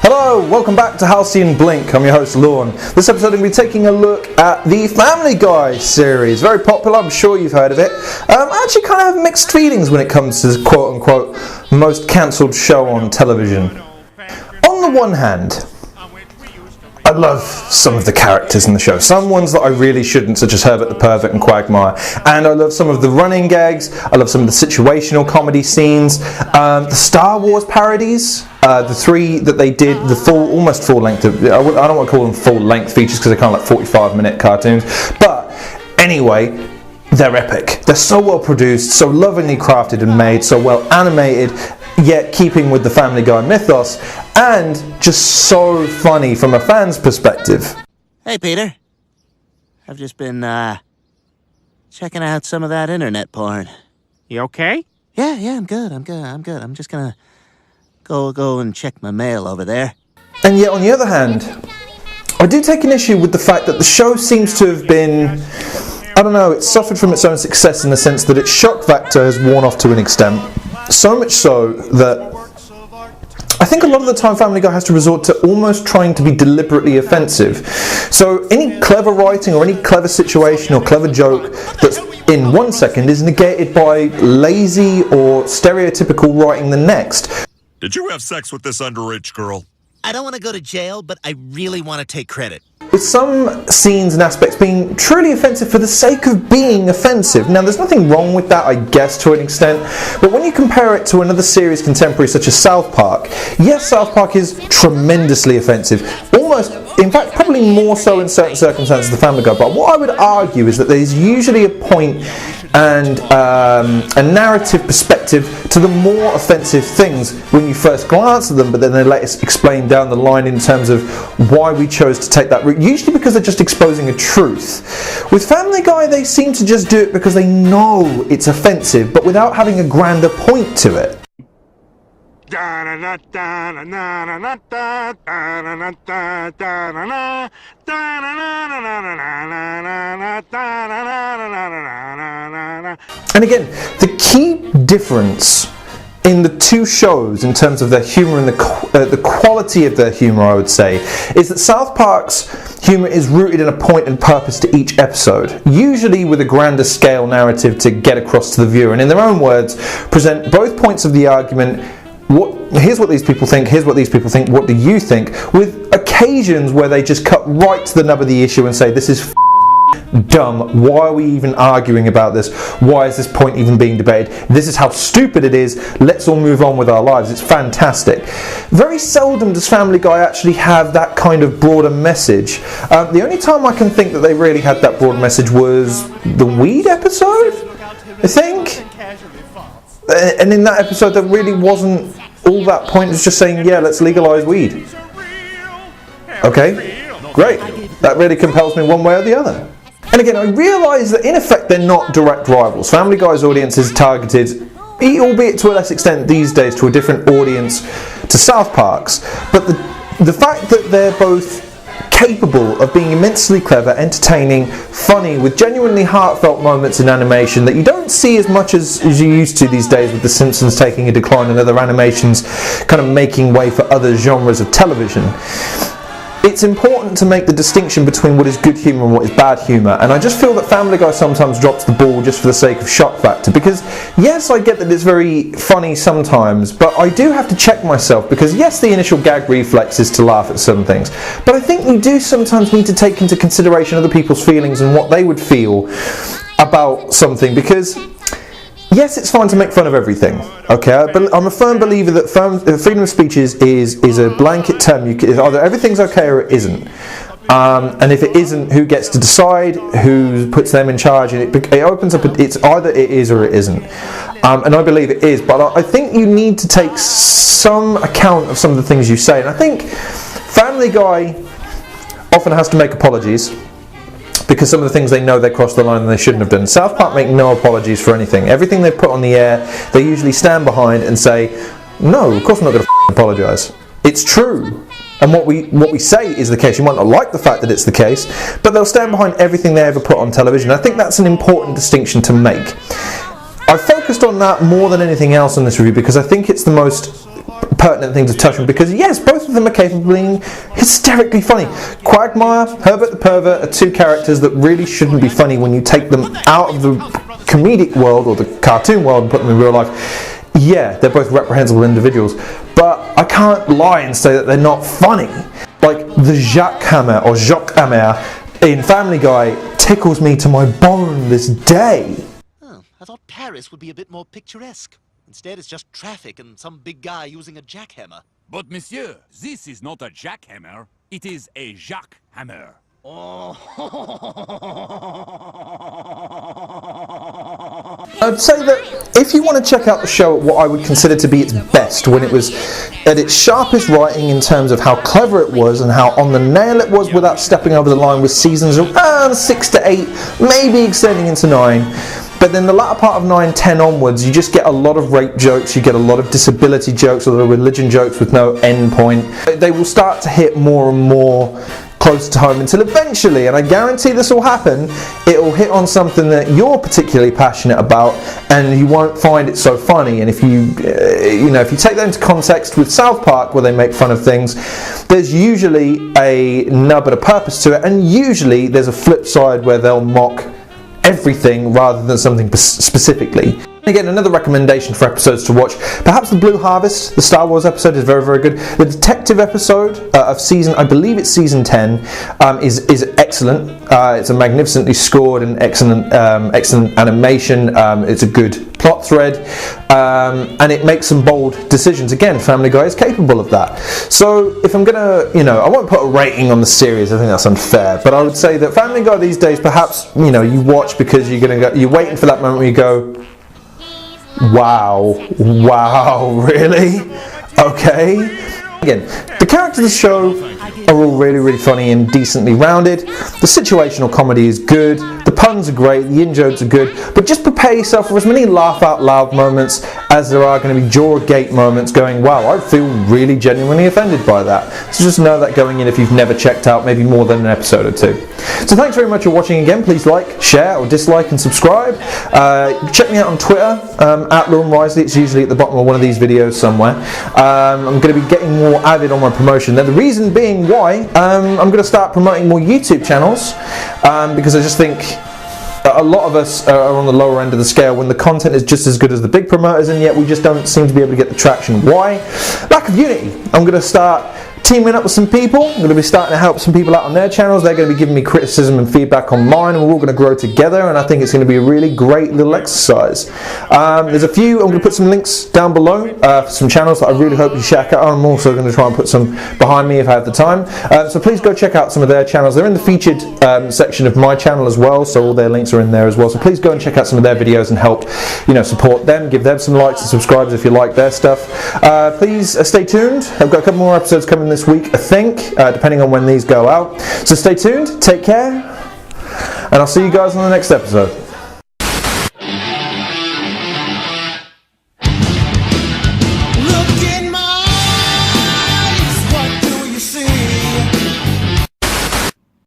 Hello, welcome back to Halcyon Blink. I'm your host Lorne. This episode I'm going to be taking a look at the Family Guy series. Very popular, I'm sure you've heard of it. I actually kind of have mixed feelings when it comes to the quote-unquote most cancelled show on television. On the one hand, I love some of the characters in the show. Some ones that I really shouldn't, such as Herbert the Pervert and Quagmire. And I love some of the running gags. I love some of the situational comedy scenes. The Star Wars parodies. The three that they did, the almost full length, I don't want to call them full length features because they're kind of like 45-minute cartoons. But anyway, they're epic. They're so well produced, so lovingly crafted and made, so well animated, yet keeping with the Family Guy mythos, and just so funny from a fan's perspective. Hey, Peter. I've just been, checking out some of that internet porn. You okay? Yeah, I'm good. I'm just gonna go and check my mail over there. And yet, on the other hand, I do take an issue with the fact that the show seems to have been, I don't know, it's suffered from its own success in the sense that its shock factor has worn off to an extent. So much so that I think a lot of the time Family Guy has to resort to almost trying to be deliberately offensive. So any clever writing or any clever situation or clever joke that's in 1 second is negated by lazy or stereotypical writing the next. Did you have sex with this underage girl? I don't want to go to jail, but I really want to take credit. With some scenes and aspects being truly offensive for the sake of being offensive. Now, there's nothing wrong with that, I guess, to an extent, but when you compare it to another series contemporary such as South Park, yes, South Park is tremendously offensive, almost, in fact, probably more so in certain circumstances than Family Guy, but what I would argue is that there's usually a point and a narrative perspective to the more offensive things when you first glance at them, but then they let us explain down the line in terms of why we chose to take that route, usually because they're just exposing a truth. With Family Guy, they seem to just do it because they know it's offensive, but without having a grander point to it. And again, the key difference in the two shows in terms of their humour and the quality of their humour, I would say, is that South Park's humour is rooted in a point and purpose to each episode, usually with a grander scale narrative to get across to the viewer, and in their own words, present both points of the argument. Here's what these people think, here's what these people think, what do you think? With occasions where they just cut right to the nub of the issue and say, this is dumb, why are we even arguing about this? Why is this point even being debated? This is how stupid it is, let's all move on with our lives. It's fantastic. Very seldom does Family Guy actually have that kind of broader message. The only time I can think that they really had that broad message was the weed episode, I think. And in that episode there really wasn't all that point, it's just saying, yeah, let's legalise weed. Okay, great. That really compels me one way or the other. And again, I realise that in effect they're not direct rivals. Family Guy's audience is targeted, albeit to a less extent these days, to a different audience to South Park's. But the fact that they're both capable of being immensely clever, entertaining, funny, with genuinely heartfelt moments in animation that you don't see as much as you used to these days, with The Simpsons taking a decline and other animations kind of making way for other genres of television. It's important to make the distinction between what is good humour and what is bad humour, and I just feel that Family Guy sometimes drops the ball just for the sake of shock factor, because yes, I get that it's very funny sometimes, but I do have to check myself, because yes, the initial gag reflex is to laugh at some things, but I think you do sometimes need to take into consideration other people's feelings and what they would feel about something, because yes, it's fine to make fun of everything, okay, but I'm a firm believer that freedom of speech is a blanket term. Either everything's okay or it isn't. And if it isn't, who gets to decide? Who puts them in charge? And it opens up, it's either it is or it isn't. And I believe it is, but I think you need to take some account of some of the things you say. And I think Family Guy often has to make apologies because some of the things they know they crossed the line and they shouldn't have done. South Park make no apologies for anything. Everything they put on the air, they usually stand behind and say, no, of course I'm not going to apologise. It's true. And what we say is the case. You might not like the fact that it's the case, but they'll stand behind everything they ever put on television. I think that's an important distinction to make. I focused on that more than anything else in this review because I think it's the most pertinent thing to touch on, because yes, both of them are capable of being hysterically funny. Quagmire, Herbert the Pervert are two characters that really shouldn't be funny when you take them out of the comedic world or the cartoon world and put them in real life. Yeah, they're both reprehensible individuals, but I can't lie and say that they're not funny. Like the Jacques Hammer or Jacques Hammer in Family Guy tickles me to my bone this day. Oh, I thought Paris would be a bit more picturesque. Instead, it's just traffic and some big guy using a jackhammer. But monsieur, this is not a jackhammer, it is a Jacques hammer. Oh. I'd say that if you want to check out the show at what I would consider to be its best, when it was at its sharpest writing in terms of how clever it was and how on the nail it was without stepping over the line, with seasons of 6 to 8, maybe extending into 9. But then the latter part of 9, 10 onwards, you just get a lot of rape jokes, you get a lot of disability jokes, a lot of religion jokes with no end point. They will start to hit more and more close to home until eventually, and I guarantee this will happen, it will hit on something that you're particularly passionate about and you won't find it so funny. And if you if you take that into context with South Park, where they make fun of things, there's usually a nub and a purpose to it, and usually there's a flip side where they'll mock everything rather than something specifically. Again, another recommendation for episodes to watch, perhaps the Blue Harvest, the Star Wars episode, is very, very good. The detective episode of season, I believe it's season 10, is excellent. It's a magnificently scored and excellent animation. It's a good plot thread, and it makes some bold decisions. Again, Family Guy is capable of that. So if I'm gonna, I won't put a rating on the series, I think that's unfair, but I would say that Family Guy these days, perhaps, you watch because you're waiting for that moment where you go, wow, really? Okay. Again, the characters of the show are all really, really funny and decently rounded. The situational comedy is good. The puns are great. The in-jokes are good. But just prepare yourself for as many laugh-out-loud moments as there are going to be jaw-agape moments going, wow, I feel really genuinely offended by that. So just know that going in if you've never checked out maybe more than an episode or two. So thanks very much for watching again. Please like, share, or dislike and subscribe. Check me out on Twitter, at Lorne Risley. It's usually at the bottom of one of these videos somewhere. I'm going to be getting more avid on my promotion. Now, the reason being why, I'm going to start promoting more YouTube channels, because I just think a lot of us are on the lower end of the scale when the content is just as good as the big promoters, and yet we just don't seem to be able to get the traction. Why? Lack of unity. I'm going to start teaming up with some people. I'm going to be starting to help some people out on their channels. They're going to be giving me criticism and feedback on mine, and we're all going to grow together, and I think it's going to be a really great little exercise. There's a few, I'm going to put some links down below for some channels that I really hope you check out. I'm also going to try and put some behind me if I have the time. So please go check out some of their channels. They're in the featured section of my channel as well, so all their links are in there as well. So please go and check out some of their videos and help, support them. Give them some likes and subscribes if you like their stuff. Please stay tuned. I've got a couple more episodes coming this week, I think, depending on when these go out. So stay tuned, take care, and I'll see you guys on the next episode.